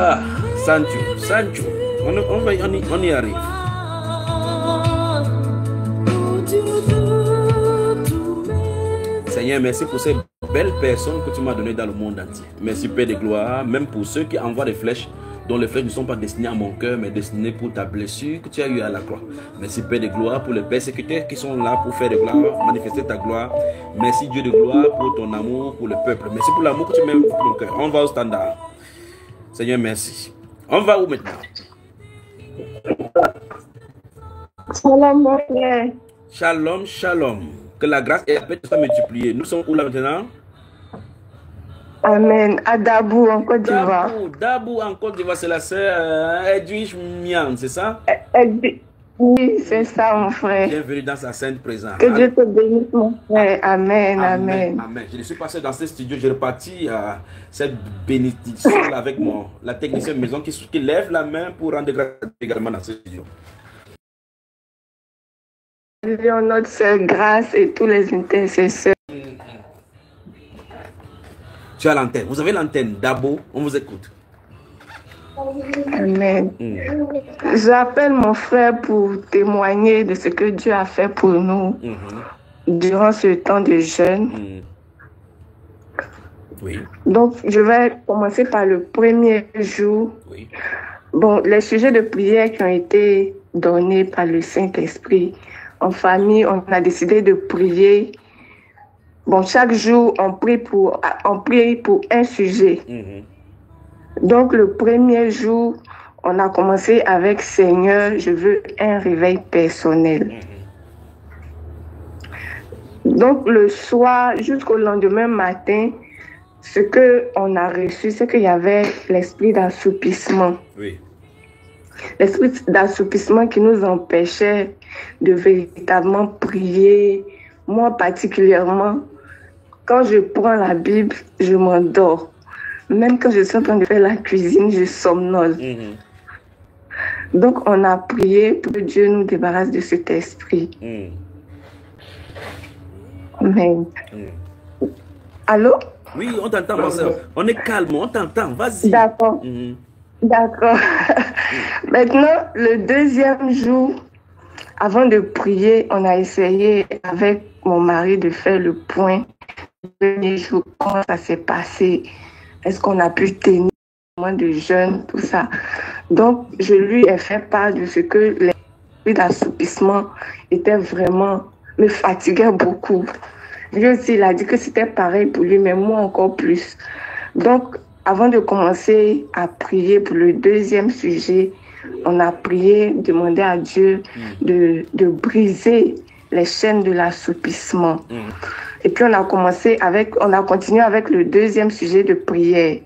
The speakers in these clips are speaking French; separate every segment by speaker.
Speaker 1: Ah, Sancho, Sancho, on y arrive. Seigneur, merci pour ces belles personnes que tu m'as données dans le monde entier. Merci Père de gloire, même pour ceux qui envoient des flèches, dont les flèches ne sont pas destinées à mon cœur, mais destinées pour ta blessure que tu as eue à la croix. Merci Père de gloire pour les persécuteurs qui sont là pour faire de gloire, manifester ta gloire. Merci Dieu de gloire pour ton amour pour le peuple. Merci pour l'amour que tu mets pour mon cœur. On va au standard. Seigneur, merci. On va où maintenant?
Speaker 2: Shalom, mon frère.
Speaker 1: Shalom, shalom. Que la grâce et la paix soient multipliées. Nous sommes où là maintenant?
Speaker 2: Amen. À Dabou, en Côte d'Ivoire.
Speaker 1: Dabou, en Côte d'Ivoire, c'est la sœur Edwige Mian, c'est ça?
Speaker 2: Oui, c'est ça, mon frère.
Speaker 1: Bienvenue dans sa sainte présence.
Speaker 2: Que Dieu te bénisse, mon frère. Amen, amen.
Speaker 1: Amen. Je ne suis passé dans ce studio, j'ai reparti à cette bénédiction avec la technicienne maison qui lève la main pour rendre grâce également dans ce studio.
Speaker 2: Notre sœur Grâce et tous les intercesseurs.
Speaker 1: Tu as l'antenne. Vous avez l'antenne. Dabo, on vous écoute.
Speaker 2: Amen. J'appelle mon frère pour témoigner de ce que Dieu a fait pour nous durant ce temps de jeûne.
Speaker 1: Oui.
Speaker 2: Donc, je vais commencer par le premier jour.
Speaker 1: Oui.
Speaker 2: Bon, les sujets de prière qui ont été donnés par le Saint-Esprit. En famille, on a décidé de prier. Bon, chaque jour, on prie pour un sujet. Donc, le premier jour, on a commencé avec Seigneur, je veux un réveil personnel. Donc, le soir jusqu'au lendemain matin, ce qu'on a reçu, c'est qu'il y avait l'esprit d'assoupissement.
Speaker 1: Oui.
Speaker 2: L'esprit d'assoupissement qui nous empêchait de véritablement prier. Moi, particulièrement, quand je prends la Bible, je m'endors. Même quand je suis en train de faire la cuisine, je somnole. Donc, on a prié pour que Dieu nous débarrasse de cet esprit. Amen. Allô?
Speaker 1: Oui, on t'entend, ma soeur. On est calme, on t'entend. Vas-y.
Speaker 2: D'accord. D'accord. Maintenant, le deuxième jour, avant de prier, on a essayé avec mon mari de faire le point. Le premier jour, comment ça s'est passé? Est-ce qu'on a pu tenir moins de jeûne, tout ça? Donc, je lui ai fait part de ce que l'esprit d'assoupissement était vraiment, me fatiguait beaucoup. Lui aussi, il a dit que c'était pareil pour lui, mais moi encore plus. Donc, avant de commencer à prier pour le deuxième sujet, on a prié, demandé à Dieu de briser les chaînes de l'assoupissement. Et puis on a continué avec le deuxième sujet de prière.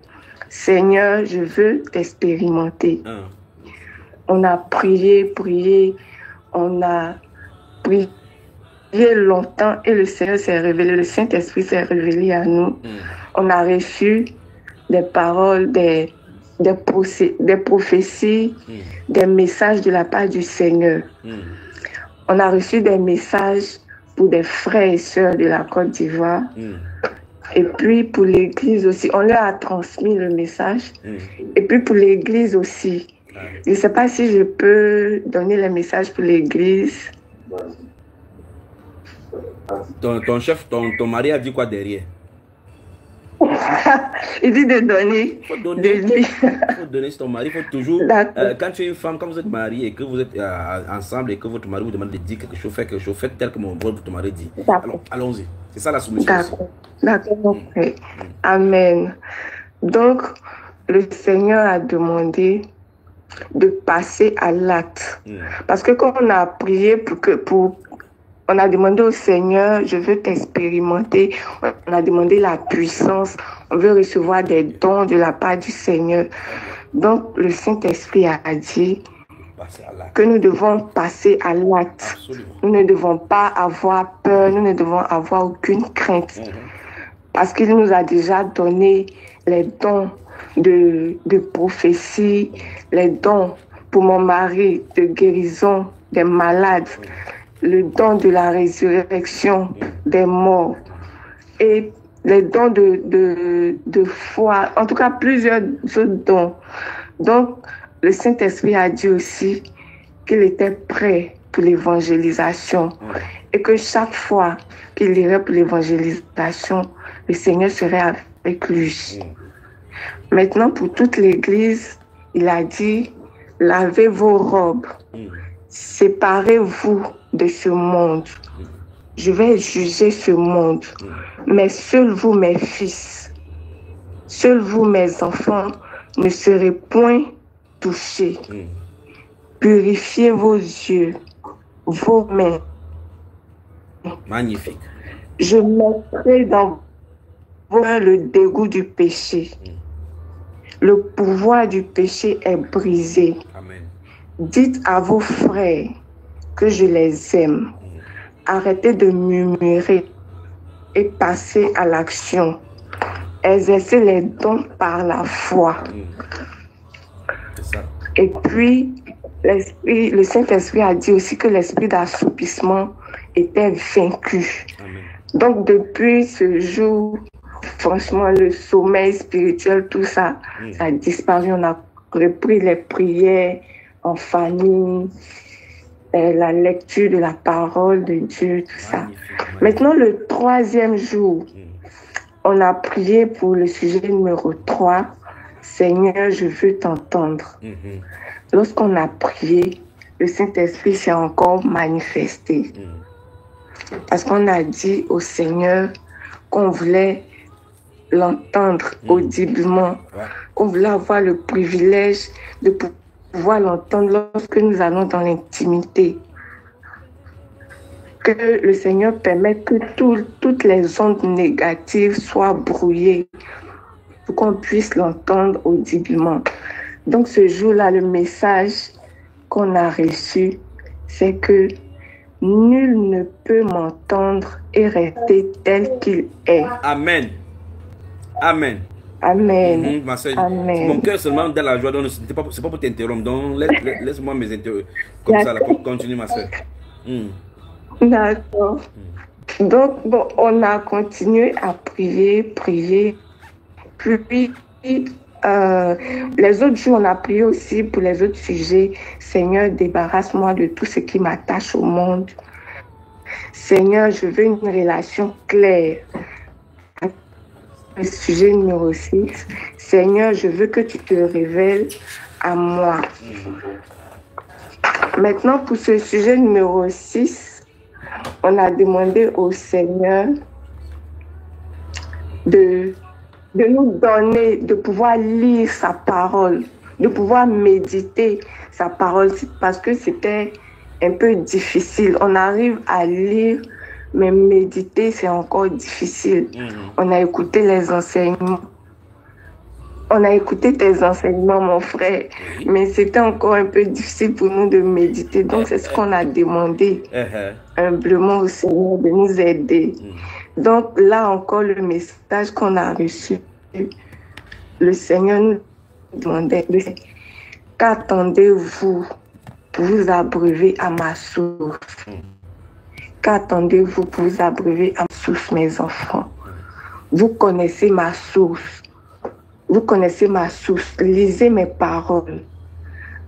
Speaker 2: Seigneur, je veux t'expérimenter. On a prié, on a prié longtemps et le Seigneur s'est révélé, le Saint-Esprit s'est révélé à nous. On a reçu des paroles, des prophéties, des messages de la part du Seigneur. On a reçu des messages pour des frères et sœurs de la Côte d'Ivoire. Et puis pour l'Église aussi, on leur a transmis le message. Et puis pour l'Église aussi. Je ne sais pas si je peux donner les messages pour l'Église.
Speaker 1: Ton chef, ton mari a dit quoi derrière?
Speaker 2: Il dit de donner.
Speaker 1: Il faut donner. Il faut donner ton mari. Il faut toujours. Quand tu es une femme, quand vous êtes mariée et que vous êtes ensemble et que votre mari vous demande de dire quelque chose, faire quelque chose, faites tel que votre mari dit. Alors, allons-y. C'est ça la solution.
Speaker 2: D'accord. Amen. Donc, le Seigneur a demandé de passer à l'acte. Parce que quand on a prié on a demandé au Seigneur, je veux t'expérimenter. On a demandé la puissance. On veut recevoir des dons de la part du Seigneur. Donc, le Saint-Esprit a dit que nous devons passer à l'acte. Nous ne devons pas avoir peur. Nous ne devons avoir aucune crainte. Parce qu'il nous a déjà donné les dons de prophétie, les dons pour mon mari de guérison des malades, le don de la résurrection des morts et les dons de foi, en tout cas plusieurs autres dons. Donc, le Saint-Esprit a dit aussi qu'il était prêt pour l'évangélisation et que chaque fois qu'il irait pour l'évangélisation, le Seigneur serait avec lui. Maintenant, pour toute l'Église, il a dit, lavez vos robes, séparez-vous de ce monde. Je vais juger ce monde, mais seuls vous, mes fils, seuls vous, mes enfants, ne serez point touchés. Purifiez vos yeux, vos mains.
Speaker 1: Magnifique.
Speaker 2: Je mettrai dans vos mains le dégoût du péché. Le pouvoir du péché est brisé.
Speaker 1: Amen.
Speaker 2: Dites à vos frères que je les aime. Arrêtez de murmurer et passez à l'action. Exercez les dons par la foi.
Speaker 1: C'est ça.
Speaker 2: Et puis, le Saint-Esprit a dit aussi que l'esprit d'assoupissement était vaincu.
Speaker 1: Amen.
Speaker 2: Donc, depuis ce jour, franchement, le sommeil spirituel, tout ça, ça a disparu. On a repris les prières en famille, la lecture de la parole de Dieu, tout ça.
Speaker 1: Magnifique.
Speaker 2: Maintenant, le 3e jour, on a prié pour le sujet numéro 3. Seigneur, je veux t'entendre. Lorsqu'on a prié, le Saint-Esprit s'est encore manifesté. Parce qu'on a dit au Seigneur qu'on voulait l'entendre audiblement, qu'on voulait avoir le privilège de pouvoir l'entendre lorsque nous allons dans l'intimité. Que le Seigneur permette que toutes les ondes négatives soient brouillées pour qu'on puisse l'entendre audiblement. Donc ce jour-là, le message qu'on a reçu, c'est que nul ne peut m'entendre et rester tel qu'il est.
Speaker 1: Amen. Amen.
Speaker 2: Amen.
Speaker 1: Ma soeur,
Speaker 2: Amen.
Speaker 1: mon cœur seulement dans la joie, donc c'est pas pour t'interrompre. Donc laisse-moi mes interrompre. Comme ça, là, continue ma soeur.
Speaker 2: D'accord. Donc, bon, on a continué à prier. Puis, les autres jours, on a prié aussi pour les autres sujets. Seigneur, débarrasse-moi de tout ce qui m'attache au monde. Seigneur, je veux une relation claire. Le sujet numéro 6. Seigneur, je veux que tu te révèles à moi. Maintenant, pour ce sujet numéro 6, on a demandé au Seigneur de nous donner, de pouvoir lire sa parole, de pouvoir méditer sa parole, parce que c'était un peu difficile. On arrive à lire, mais méditer, c'est encore difficile. On a écouté les enseignements. On a écouté tes enseignements, mon frère, mais c'était encore un peu difficile pour nous de méditer. Donc, c'est ce qu'on a demandé humblement au Seigneur de nous aider. Donc, là encore, le message qu'on a reçu, le Seigneur nous demandait, qu'attendez-vous pour vous abreuver à ma source? Qu'attendez-vous pour vous abreuver à ma source, mes enfants? Vous connaissez ma source. Vous connaissez ma source. Lisez mes paroles.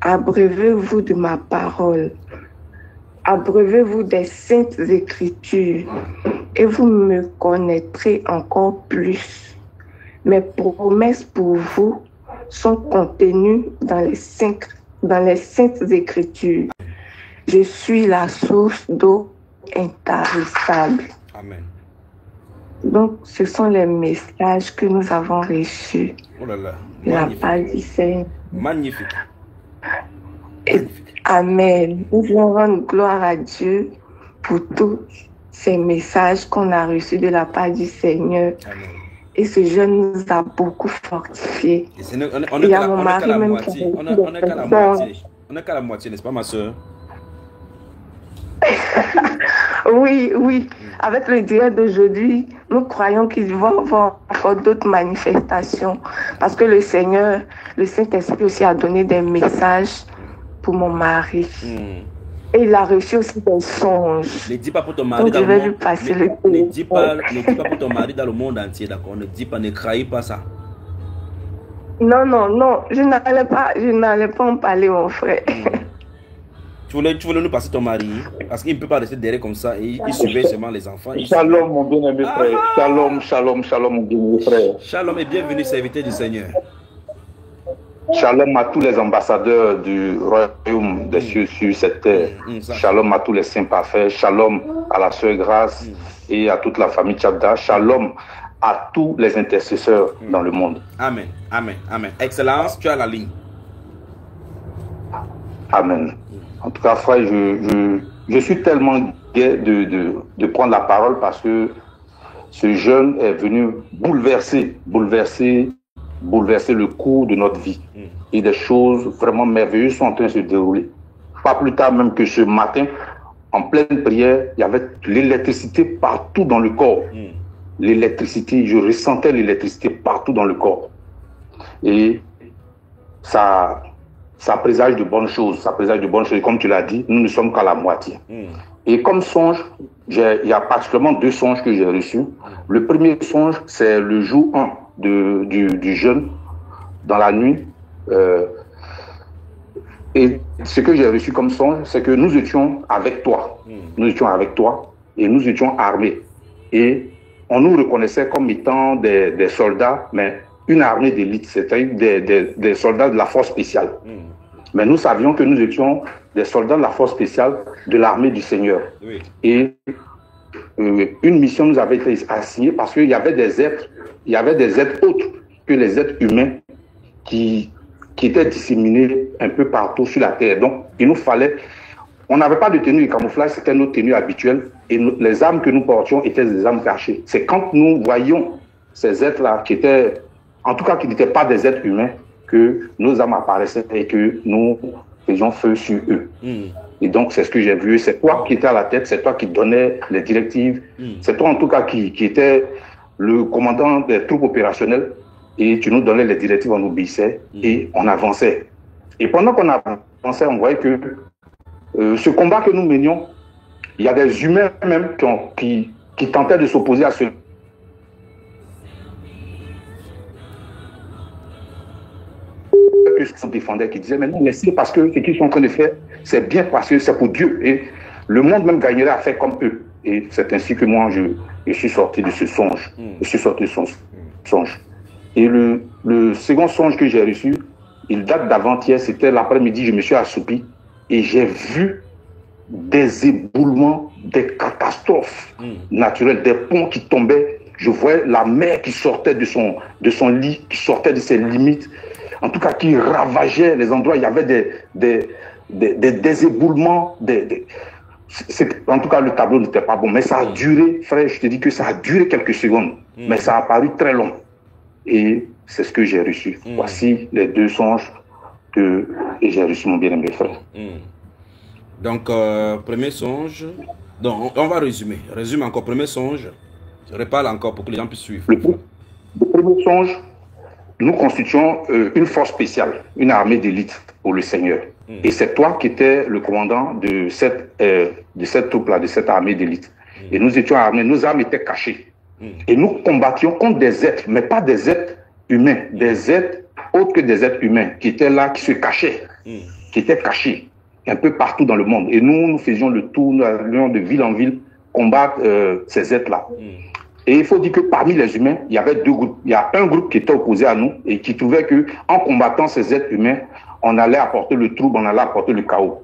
Speaker 2: Abreuvez-vous de ma parole. Abreuvez-vous des saintes écritures et vous me connaîtrez encore plus. Mes promesses pour vous sont contenues dans les saintes écritures. Je suis la source d'eau intarissable.
Speaker 1: Amen.
Speaker 2: Donc, ce sont les messages que nous avons reçus.
Speaker 1: Oh là là.
Speaker 2: De la part du Seigneur.
Speaker 1: Magnifique.
Speaker 2: Amen. Nous voulons rendre gloire à Dieu pour tous ces messages qu'on a reçus de la part du Seigneur.
Speaker 1: Amen.
Speaker 2: Et ce jeune nous a beaucoup fortifiés.
Speaker 1: On est qu'à la moitié. On est qu'à la moitié. On est qu'à la moitié, n'est-ce pas, ma soeur?
Speaker 2: Oui, oui. Avec le direct d'aujourd'hui, nous croyons qu'il va y avoir encore d'autres manifestations. Parce que le Seigneur, le Saint-Esprit aussi a donné des messages pour mon mari. Et il a reçu aussi des songes.
Speaker 1: Ne dis pas pour ton mari dans le monde. Ne dis pas pour ton mari dans le monde entier, d'accord? Ne dis pas, ne trahis pas ça.
Speaker 2: Non, non, non, je n'allais pas en parler, mon frère.
Speaker 1: Tu voulais nous passer ton mari, parce qu'il ne peut pas rester derrière comme ça, et il surveille seulement les enfants.
Speaker 3: Shalom, mon bien-aimé frère. Shalom, shalom, shalom, mon bien-aimé frère.
Speaker 1: Shalom et bienvenue, serviteur du Seigneur.
Speaker 3: Shalom à tous les ambassadeurs du royaume des cieux sur cette terre. Shalom à tous les saints parfaits. Shalom à la sœur Grâce et à toute la famille Tchabda. Shalom à tous les intercesseurs dans le monde.
Speaker 1: Amen, amen, amen. Excellence, tu as la ligne.
Speaker 3: Amen. En tout cas, frère, je suis tellement gai de prendre la parole parce que ce jeune est venu bouleverser le cours de notre vie. Et des choses vraiment merveilleuses sont en train de se dérouler. Pas plus tard même que ce matin, en pleine prière, il y avait l'électricité partout dans le corps. L'électricité, je ressentais l'électricité partout dans le corps. Et ça présage de bonnes choses. Ça présage de bonnes choses. Comme tu l'as dit, nous ne sommes qu'à la moitié. Et comme songe, il y a particulièrement 2 songes que j'ai reçus. Le premier songe, c'est le jour 1 du jeûne, dans la nuit. Et ce que j'ai reçu comme songe, c'est que nous étions avec toi. Nous étions avec toi et nous étions armés. Et on nous reconnaissait comme étant des soldats, mais une armée d'élite, c'est-à-dire des soldats de la force spéciale. Mais nous savions que nous étions des soldats de la force spéciale de l'armée du Seigneur.
Speaker 1: Oui.
Speaker 3: Et une mission nous avait été assignée parce qu'il y avait des êtres autres que les êtres humains qui étaient disséminés un peu partout sur la terre. Donc, il nous fallait... On n'avait pas de tenue de camouflage, c'était notre tenue habituelle. Et les armes que nous portions étaient des armes cachées. C'est quand nous voyions ces êtres-là qui étaient... En tout cas, qui n'étaient pas des êtres humains, que nos armes apparaissaient et que nous faisions feu sur eux. Et donc, c'est ce que j'ai vu. C'est toi qui étais à la tête, c'est toi qui donnais les directives. C'est toi, en tout cas, qui était le commandant des troupes opérationnelles. Et tu nous donnais les directives, on obéissait et on avançait. Et pendant qu'on avançait, on voyait que ce combat que nous menions, il y a des humains même qui tentaient de s'opposer à ce que se défendaient, qui disaient, mais non, laissez, parce que ce qu'ils sont en train de faire, c'est bien parce que c'est pour Dieu. Et le monde même gagnerait à faire comme eux. Et c'est ainsi que moi, je suis sorti de ce songe. Je suis sorti de ce songe. Et le second songe que j'ai reçu, il date d'avant-hier, c'était l'après-midi, je me suis assoupi et j'ai vu des éboulements, des catastrophes naturelles, des ponts qui tombaient. Je voyais la mer qui sortait de son lit, qui sortait de ses limites, en tout cas qui ravageait les endroits. Il y avait des éboulements, en tout cas le tableau n'était pas bon, mais ça a duré, frère, je te dis que ça a duré quelques secondes, mais ça a paru très long. Et c'est ce que j'ai reçu. Voici les 2 songes que j'ai reçus, mon bien-aimé frère.
Speaker 1: Donc, premier songe. Donc, on va résumer. Résume encore. Premier songe. Je reparle encore pour que les gens puissent suivre.
Speaker 3: Le premier songe, nous constituons une force spéciale, une armée d'élite pour le Seigneur. Et c'est toi qui étais le commandant de cette troupe-là, de cette armée d'élite. Et nous étions armés, nos armes étaient cachées. Et nous combattions contre des êtres, mais pas des êtres humains, des êtres autres que des êtres humains, qui étaient là, qui se cachaient, qui étaient cachés un peu partout dans le monde. Et nous faisions le tour, nous allions de ville en ville combattre ces êtres-là. Et il faut dire que parmi les humains, il y avait 2 groupes. Il y a un groupe qui était opposé à nous et qui trouvait que en combattant ces êtres humains, on allait apporter le trouble, on allait apporter le chaos.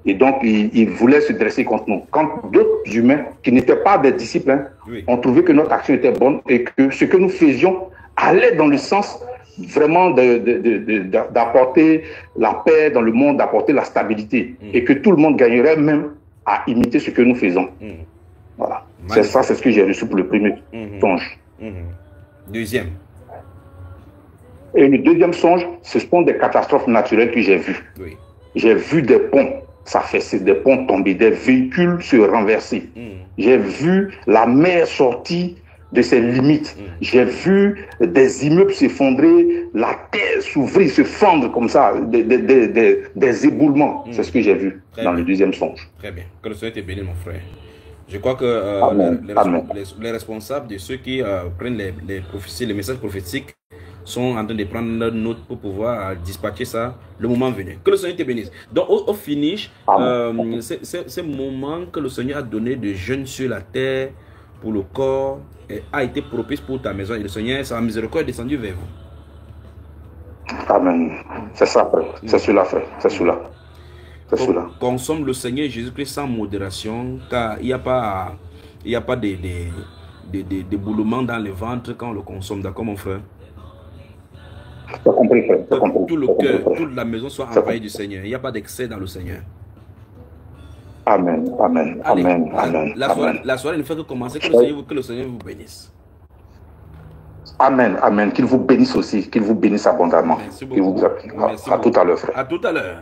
Speaker 3: Et donc, ils voulaient se dresser contre nous. Quand d'autres humains, qui n'étaient pas des disciples, ont trouvé que notre action était bonne et que ce que nous faisions allait dans le sens vraiment d'apporter la paix dans le monde, d'apporter la stabilité. Et que tout le monde gagnerait même à imiter ce que nous faisons. Voilà. C'est ça, c'est ce que j'ai reçu pour le premier songe.
Speaker 1: Deuxième.
Speaker 3: Et le deuxième songe, ce sont des catastrophes naturelles que j'ai vues. J'ai vu des ponts s'affaisser, des ponts tomber, des véhicules se renverser. J'ai vu la mer sortir de ses limites. J'ai vu des immeubles s'effondrer, la terre s'ouvrir, se fendre comme ça, des éboulements. C'est ce que j'ai vu dans le deuxième songe.
Speaker 1: Très bien. Que le Seigneur te bénisse, mon frère. Je crois que les responsables de ceux qui prennent les prophéties, les messages prophétiques sont en train de prendre note pour pouvoir dispatcher ça le moment venu. Que le Seigneur te bénisse. Donc, au finish, ce moment que le Seigneur a donné de jeûne sur la terre pour le corps a été propice pour ta maison. Et le Seigneur, sa miséricorde est descendue vers vous.
Speaker 3: Amen. C'est ça, frère. C'est cela, frère. C'est cela. C'est cela.
Speaker 1: Consomme le Seigneur Jésus-Christ sans modération, car il n'y a pas de boulements dans le ventre quand on le consomme. D'accord, mon frère?
Speaker 3: T'as compris, frère. T'as compris.
Speaker 1: Tout le cœur, toute la maison soit envahie du Seigneur. Il n'y a pas d'excès dans le Seigneur.
Speaker 3: Amen, amen,
Speaker 1: Allez,
Speaker 3: amen, amen.
Speaker 1: La soirée ne fait que commencer. Que le Seigneur vous bénisse.
Speaker 3: Amen, amen. Qu'il vous bénisse aussi. Qu'il vous bénisse abondamment.
Speaker 1: Merci
Speaker 3: Qu'il vous...
Speaker 1: beaucoup.
Speaker 3: À tout à l'heure, frère.
Speaker 1: À tout à l'heure.